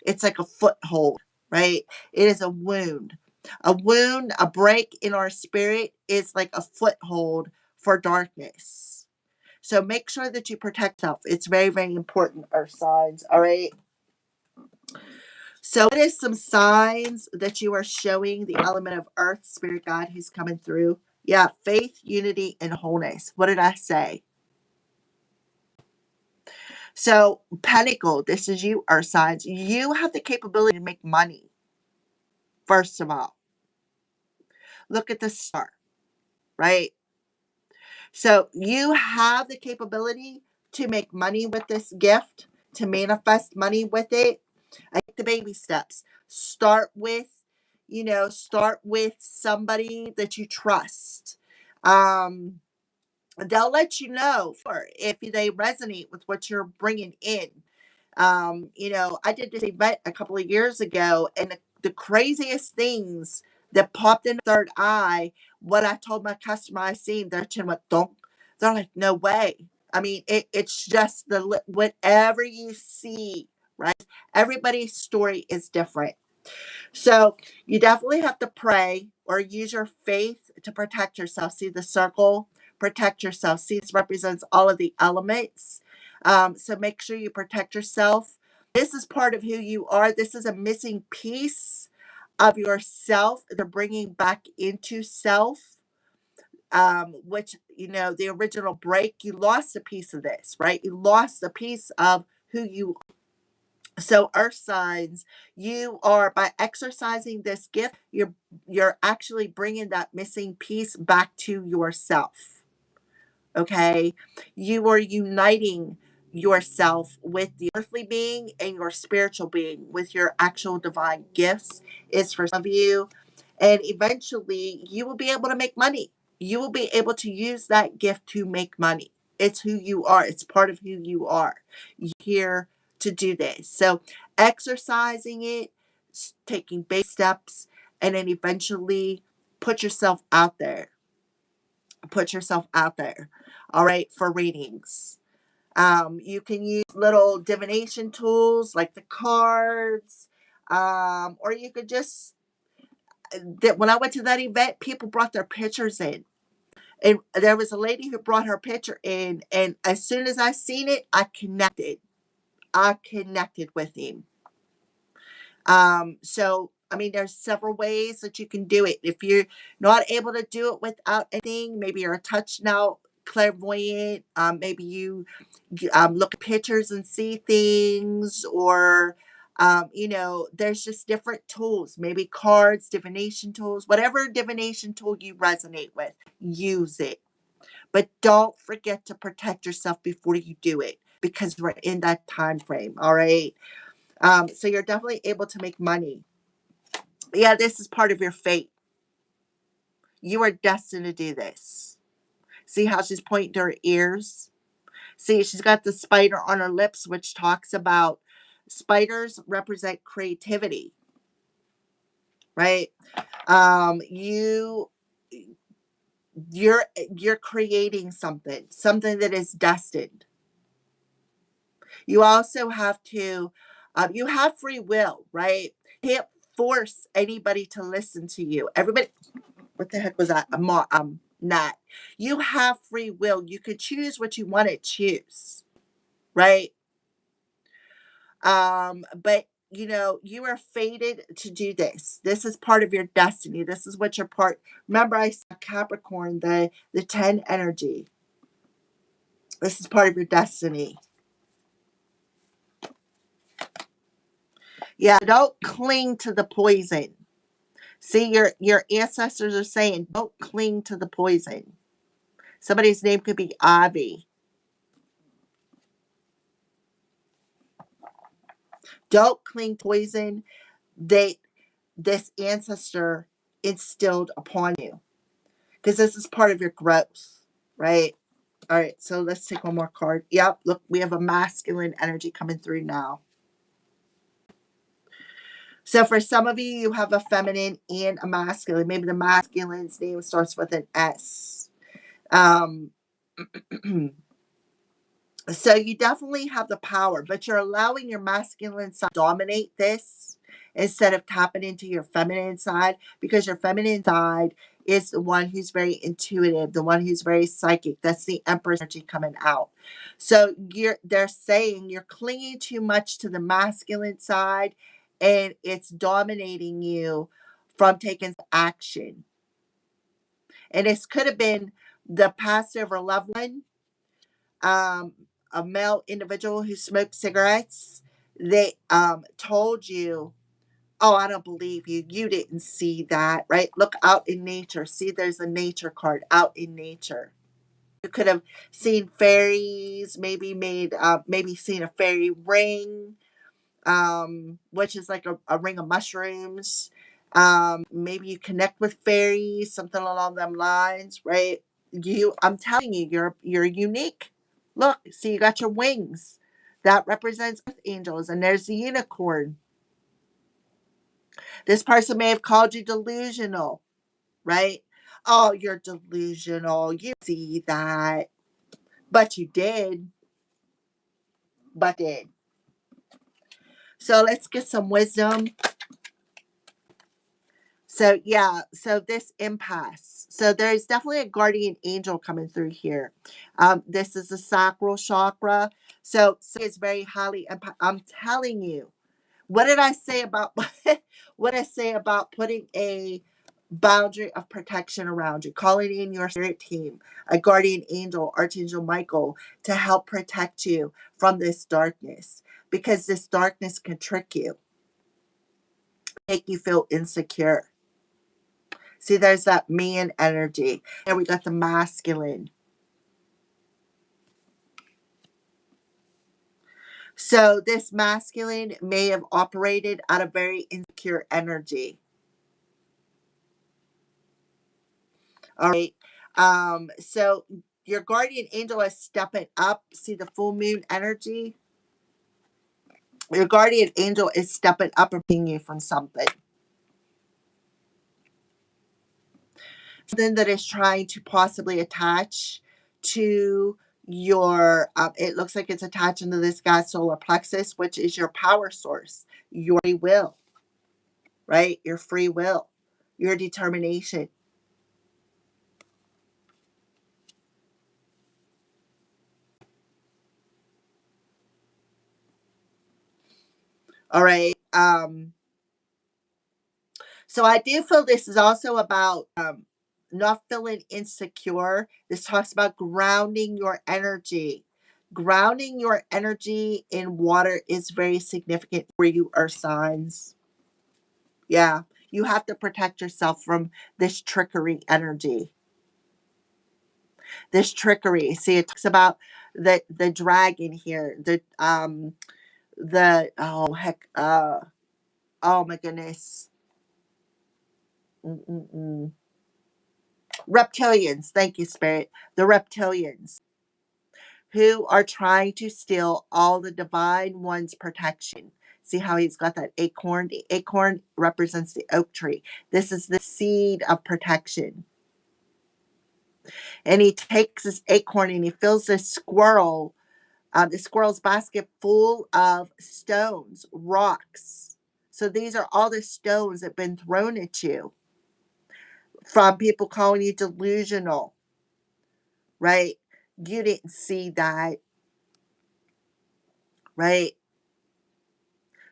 It's like a foothold, right? It is a wound. A wound, a break in our spirit is like a foothold for darkness. So make sure that you protect yourself. It's very, very important, our signs. All right. So, what is some signs that you are showing the element of earth, spirit, God who's coming through? Yeah, faith, unity, and wholeness. What did I say? So, Pentacle, this is you, earth signs. You have the capability to make money, first of all. Look at the star, right? So, you have the capability to make money with this gift, to manifest money with it. I take the baby steps. Start with somebody that you trust. Um, they'll let you know if they resonate with what you're bringing in. I did this event a couple of years ago, and the craziest things that popped in the third eye, what I told my customer I seen, their chin went donk. They're like, no way. I mean, it's just whatever you see, right? Everybody's story is different. So you definitely have to pray or use your faith to protect yourself. See the circle, protect yourself. See, this represents all of the elements. So make sure you protect yourself. This is part of who you are. This is a missing piece of yourself. They're bringing back into self. Which, the original break, you lost a piece of this, right? You lost a piece of who you. So earth signs, you are, by exercising this gift, you're actually bringing that missing piece back to yourself. Okay? You are uniting yourself with the earthly being and your spiritual being with your actual divine gifts is for some of you. And eventually you will be able to make money. You will be able to use that gift to make money. It's who you are. It's part of who you are. You're here to do this. So exercising it, taking baby steps, and then eventually put yourself out there. Put yourself out there. All right, for readings. You can use little divination tools like the cards, or you could just. When I went to that event, people brought their pictures in, And there was a lady who brought her picture in, and as soon as I seen it, I connected. I connected with him. So I mean, there's several ways that you can do it. If you're not able to do it without anything, maybe you're a touch now clairvoyant. Maybe you look at pictures and see things, or there's just different tools, maybe cards, divination tools, whatever divination tool you resonate with, use it. But don't forget to protect yourself before you do it, because we're in that time frame. All right. So you're definitely able to make money. Yeah, this is part of your fate. You are destined to do this. See how she's pointing to her ears? See, she's got the spider on her lips, which talks about spiders represent creativity, right? You're creating something that is destined. You also have to, you have free will, right? You can't force anybody to listen to you. Everybody, what the heck was that? Not. You have free will. You could choose what you want to choose, right? But you are fated to do this. This is part of your destiny. This is what your part. Remember, I saw Capricorn, the 10 energy. This is part of your destiny. Yeah, don't cling to the poison. See, your ancestors are saying, don't cling to the poison. Somebody's name could be Avi. Don't cling to poison that this ancestor instilled upon you, because this is part of your growth, right? All right, so let's take one more card. Yep, look, we have a masculine energy coming through now. So for some of you, you have a feminine and a masculine. Maybe the masculine's name starts with an S. Um, so you definitely have the power, but you're allowing your masculine side to dominate this instead of tapping into your feminine side, because your feminine side is the one who's very intuitive, the one who's very psychic. That's the Empress energy coming out. So they're saying you're clinging too much to the masculine side, and it's dominating you from taking action. And this could have been the passive or loved one, um, a male individual who smoked cigarettes. They told you, oh, I don't believe you. You didn't see that, right? Look out in nature. See, there's a nature card out in nature. You could have seen fairies, maybe seen a fairy ring, which is like a ring of mushrooms. Maybe you connect with fairies, something along them lines, right? I'm telling you, you're unique. Look, see, you got your wings. That represents angels, and there's the unicorn. This person may have called you delusional, right? Oh, you're delusional. You see that. But you did. But did. So let's get some wisdom. So yeah, so this impasse. So there's definitely a guardian angel coming through here. This is the sacral chakra. So it's very highly. I'm telling you, what did I say about what I say about putting a boundary of protection around you, calling in your spirit team, a guardian angel, Archangel Michael, to help protect you from this darkness, because this darkness can trick you, make you feel insecure. See, there's that man energy. And we got the masculine. So this masculine may have operated out of very insecure energy. All right. So your guardian angel is stepping up. See the full moon energy? Your guardian angel is stepping up and bringing you from something. Something that is trying to possibly attach to your, it looks like it's attached into this guy's solar plexus, which is your power source, your free will, right? Your free will, your determination. All right. So I do feel this is also about not feeling insecure. This talks about grounding your energy. Grounding your energy in water is very significant for you, earth signs. Yeah. You have to protect yourself from this trickery energy. This trickery. See, it talks about the dragon here. The oh heck oh my goodness. Mm-mm-mm. Reptilians. Thank you, Spirit. The reptilians who are trying to steal all the divine one's protection. See how he's got that acorn? The acorn represents the oak tree. This is the seed of protection. And he takes this acorn and he fills this the squirrel's basket full of stones, rocks. So these are all the stones that have been thrown at you from people calling you delusional, right? You didn't see that, right?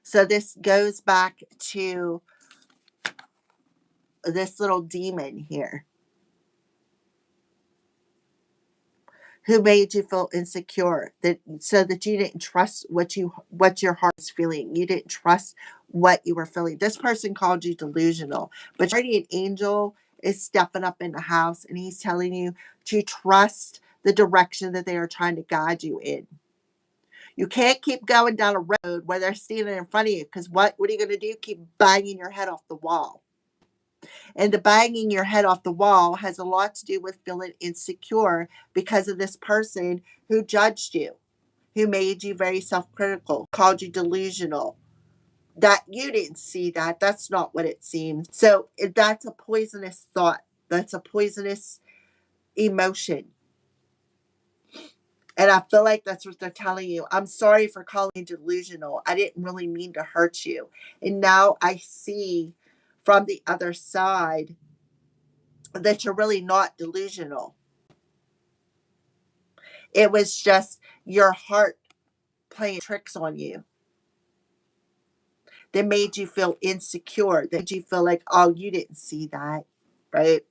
So this goes back to this little demon here who made you feel insecure, that so that you didn't trust what your heart was feeling. You didn't trust what you were feeling. This person called you delusional, but your guardian angel is stepping up in the house and he's telling you to trust the direction that they are trying to guide you in. You can't keep going down a road where they're standing in front of you, because what are you going to do? Keep banging your head off the wall. And the banging your head off the wall has a lot to do with feeling insecure because of this person who judged you, who made you very self critical, called you delusional. That you didn't see that. That's not what it seems. So that's a poisonous thought. That's a poisonous emotion. And I feel like that's what they're telling you. I'm sorry for calling you delusional. I didn't really mean to hurt you. And now I see from the other side that you're really not delusional. It was just your heart playing tricks on you that made you feel insecure, that made you feel like, oh, you didn't see that, right?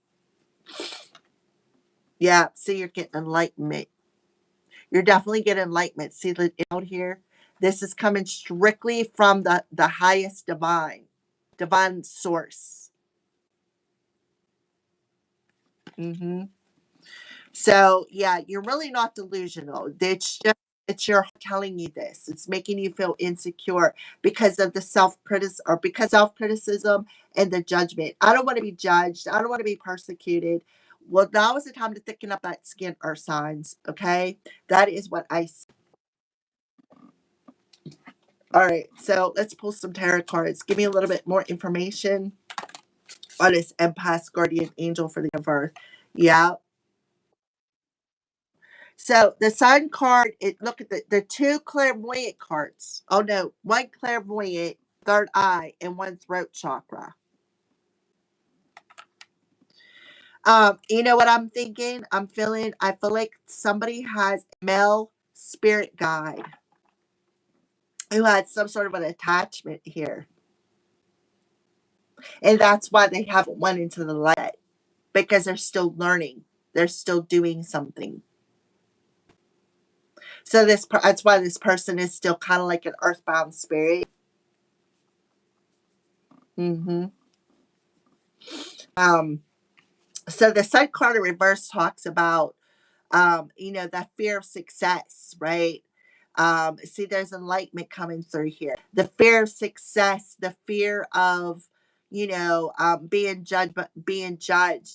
Yeah, so you're getting enlightenment. You're definitely getting enlightenment. See the out here? This is coming strictly from the highest divine source. Hmm. So yeah, you're really not delusional. It's your heart telling you this. It's making you feel insecure because of the self criticism and the judgment. I don't want to be judged. I don't want to be persecuted. Well, now is the time to thicken up that skin, earth signs. Okay, that is what I. All right, so let's pull some tarot cards. Give me a little bit more information on this empath guardian angel for the universe. Yeah. So the sun card, look at the two clairvoyant cards. Oh no, one clairvoyant, third eye, and one throat chakra. You know what I'm thinking? I feel like somebody has a male spirit guide who had some sort of an attachment here. And that's why they haven't went into the light, because they're still learning. They're still doing something. So that's why this person is still kind of like an earthbound spirit. Hmm. Um, so the sun card in reverse talks about that fear of success, right? See, there's enlightenment coming through here. The fear of success, the fear of, being judged,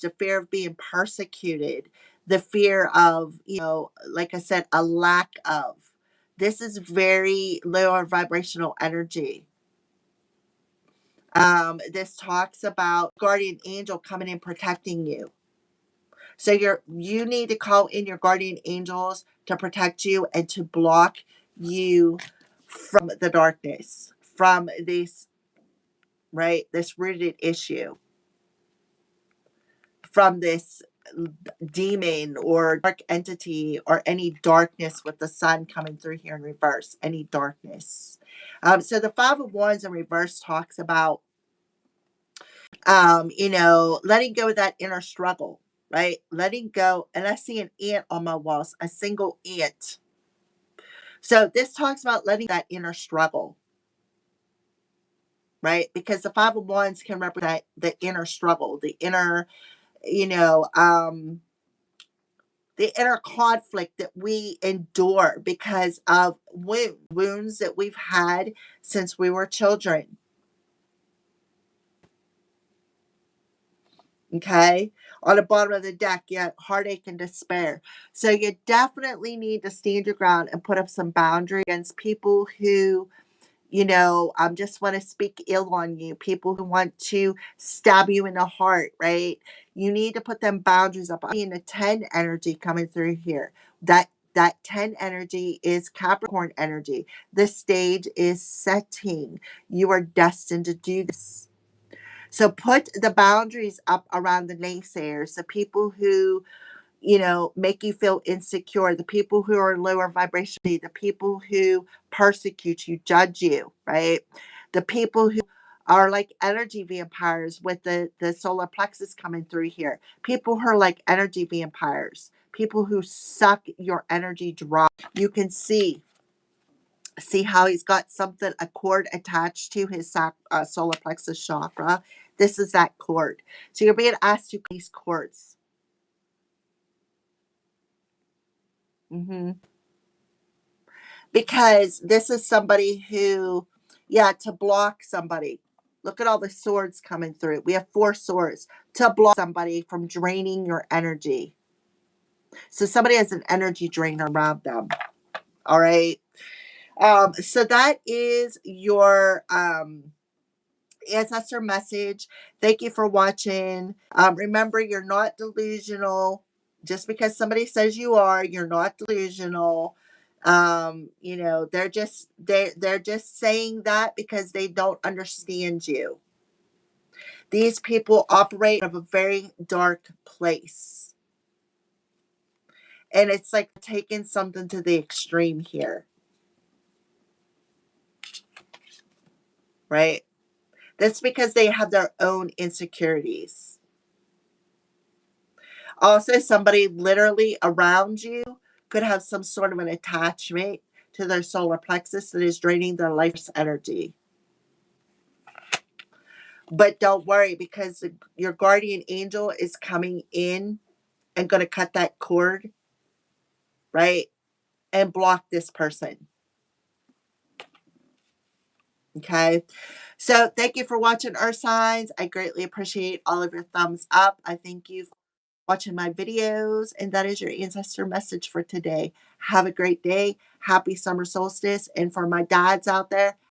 the fear of being persecuted, the fear of, like I said, a lack of. This is very lower vibrational energy. This talks about guardian angel coming in protecting you. So you need to call in your guardian angels to protect you and to block you from the darkness, from this, right, this rooted issue, from this demon or dark entity or any darkness with the sun coming through here in reverse, any darkness. So the Five of Wands in reverse talks about, letting go of that inner struggle, right? Letting go. And I see an ant on my walls, a single ant. So this talks about letting that inner struggle, right? Because the Five of Wands can represent the inner struggle, you know, um, the inner conflict that we endure because of wounds that we've had since we were children. Okay. On the bottom of the deck, you have heartache and despair. So you definitely need to stand your ground and put up some boundaries against people who, just want to speak ill on you, people who want to stab you in the heart, right? You need to put them boundaries up. I mean, the 10 energy coming through here. That 10 energy is Capricorn energy. The stage is setting. You are destined to do this. So put the boundaries up around the naysayers, the people who, make you feel insecure, the people who are lower vibration, the people who persecute you, judge you, right? The people who are like energy vampires with the solar plexus coming through here. People who are like energy vampires, people who suck your energy dry. You can see how he's got something, a cord attached to his solar plexus chakra. This is that cord. So you're being asked to these cords. Because this is somebody who, yeah, to block somebody. Look at all the swords coming through. We have 4 swords to block somebody from draining your energy. So somebody has an energy drain around them. All right. So that is your ancestor message. Thank you for watching. Remember, you're not delusional. Just because somebody says you are, you're not delusional. They're just saying that because they don't understand you. These people operate out of a very dark place. And it's like taking something to the extreme here. Right? That's because they have their own insecurities. Also, somebody literally around you could have some sort of an attachment to their solar plexus that is draining their life's energy. But don't worry, because your guardian angel is coming in and going to cut that cord, right? And block this person. Okay. So thank you for watching Earth Signs. I greatly appreciate all of your thumbs up. I thank you for watching my videos. And that is your ancestor message for today. Have a great day. Happy summer solstice. And for my dads out there,